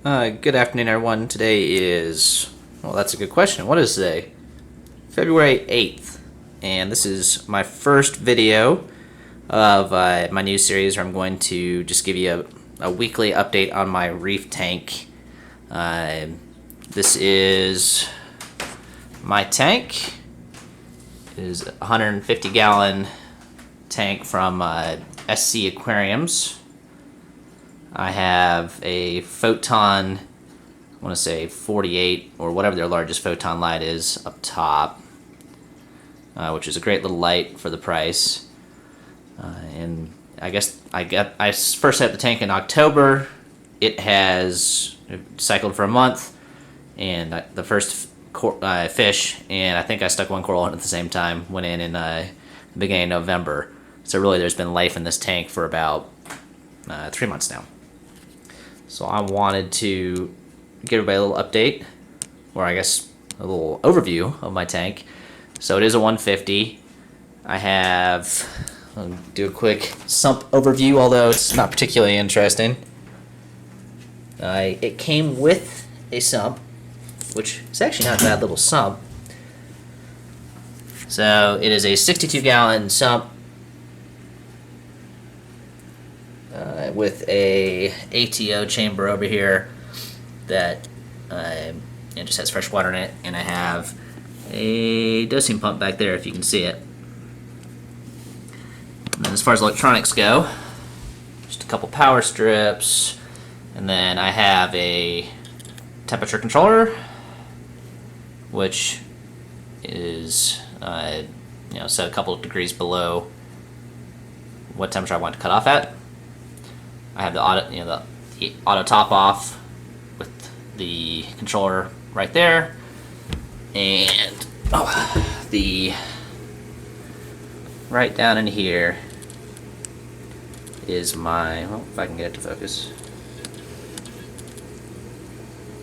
Good afternoon, everyone. Today is, well, that's a good question. What is today? February 8th. And this is my first video of my new series where I'm going to just give you a weekly update on my reef tank. This is my tank. It is a 150-gallon tank from SC Aquariums. I have a Photon, I want to say 48 or whatever their largest photon light is up top, which is a great little light for the price. And I guess I first set up the tank in October. It has cycled for a month, and the first fish, and I think I stuck one coral in at the same time, went in the beginning of November. So really there's been life in this tank for about 3 months now. So I wanted to give everybody a little update, or I guess a little overview of my tank. So it is a 150. I'll do a quick sump overview, although it's not particularly interesting. It came with a sump, which is actually not a bad little sump. So it is a 62-gallon sump with a ATO chamber over here that it just has fresh water in it, and I have a dosing pump back there if you can see it. And then as far as electronics go, just a couple power strips, and then I have a temperature controller, which is set a couple of degrees below what temperature I want to cut off at. I have the auto top off with the controller right there, and the right down in here is my, if I can get it to focus,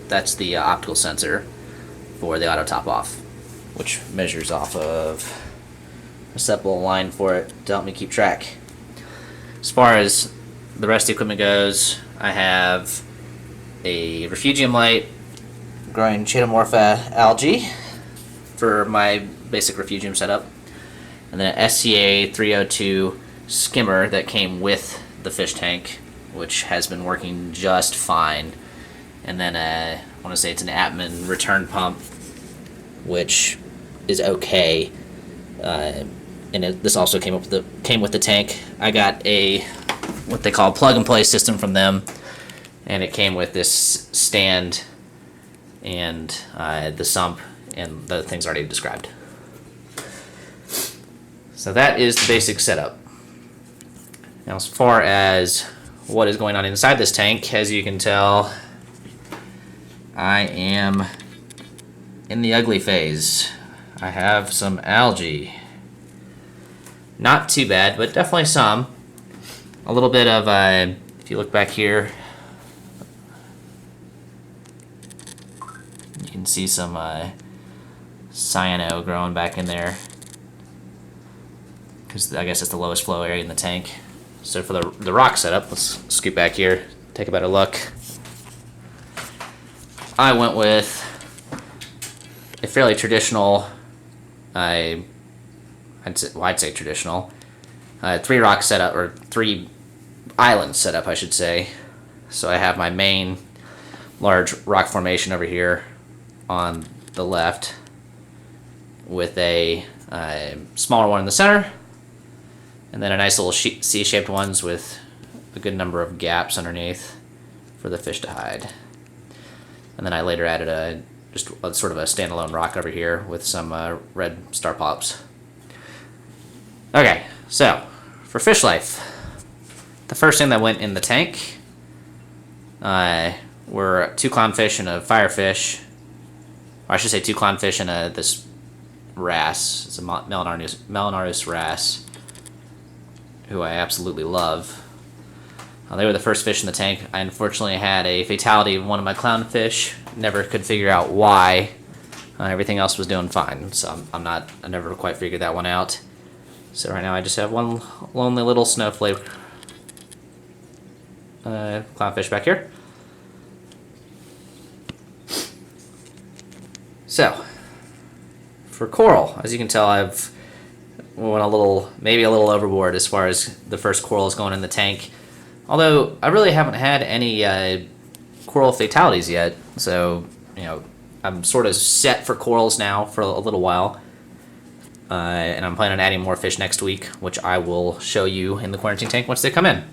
that's the optical sensor for the auto top off, which measures off of a separate line for it to help me keep track. As far as the rest of the equipment goes, I have a refugium light growing chaetomorpha algae for my basic refugium setup, and then an SCA 302 skimmer that came with the fish tank, which has been working just fine. And then I want to say it's an Atman Return Pump, which is okay. This also came with the tank. I got a what they call plug-and-play system from them, and it came with this stand and the sump and the things already described. So that is the basic setup. Now, as far as what is going on inside this tank, as you can tell, I am in the ugly phase. I have some algae. Not too bad, but definitely some. A little bit of, if you look back here, you can see some cyano growing back in there, because I guess it's the lowest flow area in the tank. So for the rock setup, let's scoot back here, take a better look. I went with a fairly traditional, I'd say traditional, 3 rock setup, or 3 island setup, I should say. So I have my main large rock formation over here on the left, with a smaller one in the center, and then a nice little C-shaped ones with a good number of gaps underneath for the fish to hide. And then I later added just sort of a standalone rock over here with some red star polyps. Okay, so for fish life, the first thing that went in the tank were 2 clownfish and a firefish. Or I should say 2 clownfish and this wrasse. It's a Melanarus wrasse, who I absolutely love. They were the first fish in the tank. I unfortunately had a fatality of one of my clownfish. Never could figure out why. Everything else was doing fine, so I never quite figured that one out. So right now I just have one lonely little snowflake clownfish back here. So, for coral, as you can tell, I've went maybe a little overboard as far as the first coral is going in the tank. Although, I really haven't had any coral fatalities yet, so, you know, I'm sort of set for corals now for a little while. And I'm planning on adding more fish next week, which I will show you in the quarantine tank once they come in.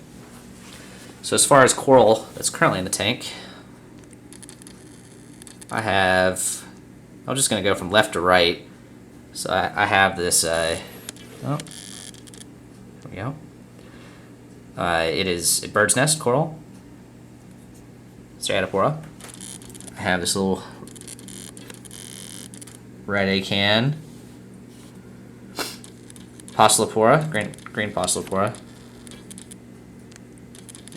So as far as coral that's currently in the tank, I'm just going to go from left to right. So I have this, there we go. It is a bird's nest coral, Stratopora. I have this little red acan, Poslopora, green Poslopora.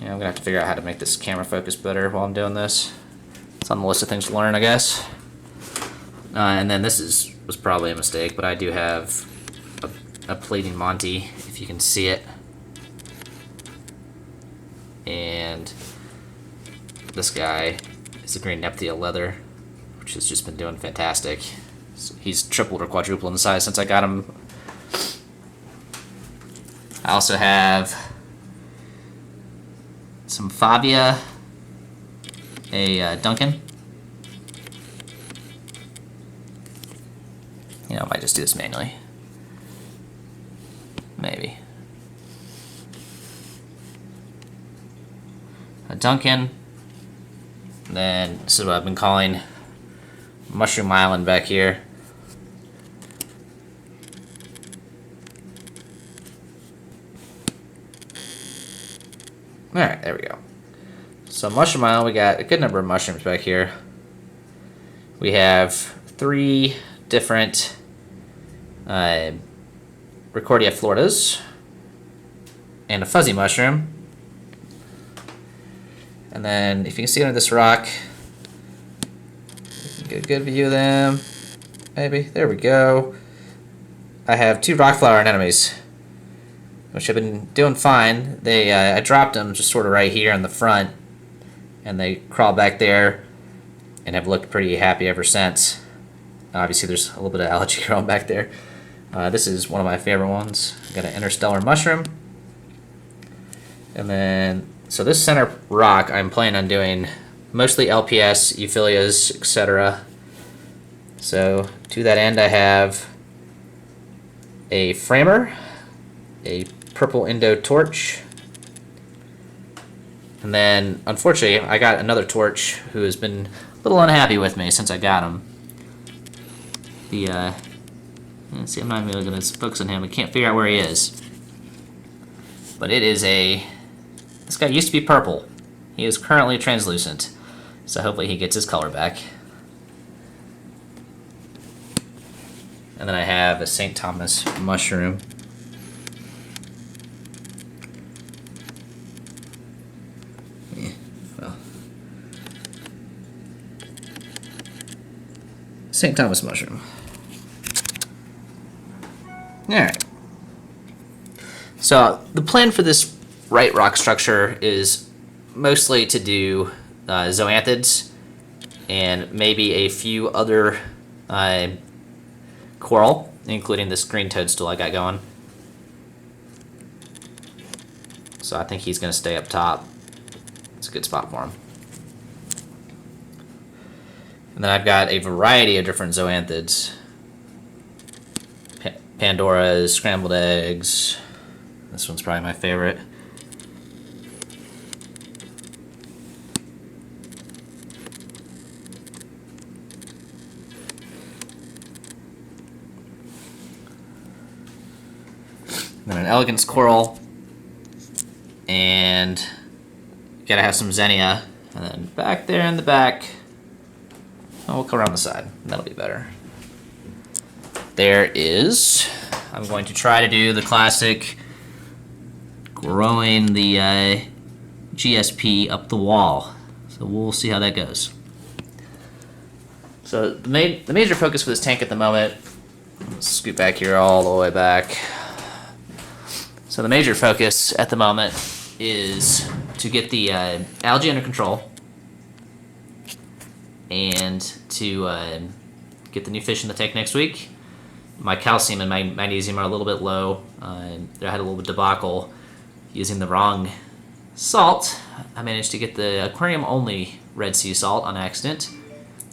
Yeah, I'm gonna have to figure out how to make this camera focus better while I'm doing this. It's on the list of things to learn, I guess. And then this was probably a mistake, but I do have a pleading Monty, if you can see it. And this guy is a green Nephthia leather, which has just been doing fantastic. So he's tripled or quadrupled in size since I got him. I also have some Fabia, a Duncan. You know, I might just do this manually. Maybe. A Duncan. And then this is what I've been calling Mushroom Island back here. Alright, there we go. So Mushroom Island, we got a good number of mushrooms back here. We have 3 different Recordia floridas and a fuzzy mushroom. And then, if you can see under this rock, you can get a good view of them. Maybe. There we go. I have 2 rock flower anemones, which have been doing fine. I dropped them just sort of right here in the front, and they crawled back there and have looked pretty happy ever since. Obviously, there's a little bit of algae growing back there. This is one of my favorite ones. I've got an interstellar mushroom. And then, so this center rock, I'm planning on doing mostly LPS, euphyllias, etc. So, to that end, I have a framer, a purple Endo Torch, and then, unfortunately, I got another torch who has been a little unhappy with me since I got him. Let's see, I'm not really going to focus on him. I can't figure out where he is. But it is this guy used to be purple. He is currently translucent. So hopefully he gets his color back. And then I have a St. Thomas mushroom. Yeah, well. St. Thomas mushroom. Alright. So the plan for this right rock structure is mostly to do zoanthids and maybe a few other coral, including this green toadstool I got going. So I think he's going to stay up top. It's a good spot for him. And then I've got a variety of different zoanthids. Pandora's, scrambled eggs. This one's probably my favorite. Then an elegance coral, and you gotta have some Xenia, and then back there in the back, oh, we'll come around the side, that'll be better. There is, I'm going to try to do the classic growing the GSP up the wall, so we'll see how that goes. So the major focus for this tank at the moment, let's scoot back here all the way back. So the major focus at the moment is to get the algae under control and to get the new fish in the tank next week. My calcium and my magnesium are a little bit low. I had a little bit debacle using the wrong salt. I managed to get the aquarium-only Red Sea salt on accident,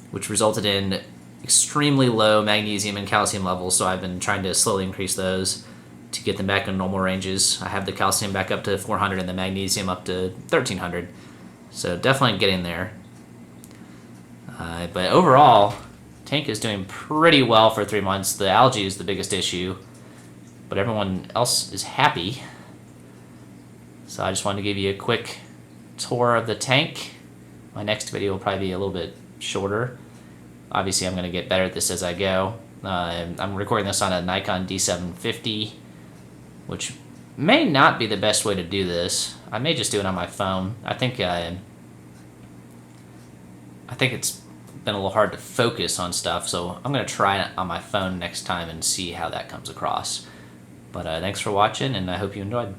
which resulted in extremely low magnesium and calcium levels, so I've been trying to slowly increase those to get them back in normal ranges. I have the calcium back up to 400 and the magnesium up to 1300, so definitely getting there. But overall, tank is doing pretty well for 3 months. The algae is the biggest issue, but everyone else is happy. So I just wanted to give you a quick tour of the tank. My next video will probably be a little bit shorter. Obviously, I'm going to get better at this as I go. I'm recording this on a Nikon D750, which may not be the best way to do this. I may just do it on my phone. I think it's been a little hard to focus on stuff, so I'm going to try it on my phone next time and see how that comes across. But thanks for watching, and I hope you enjoyed.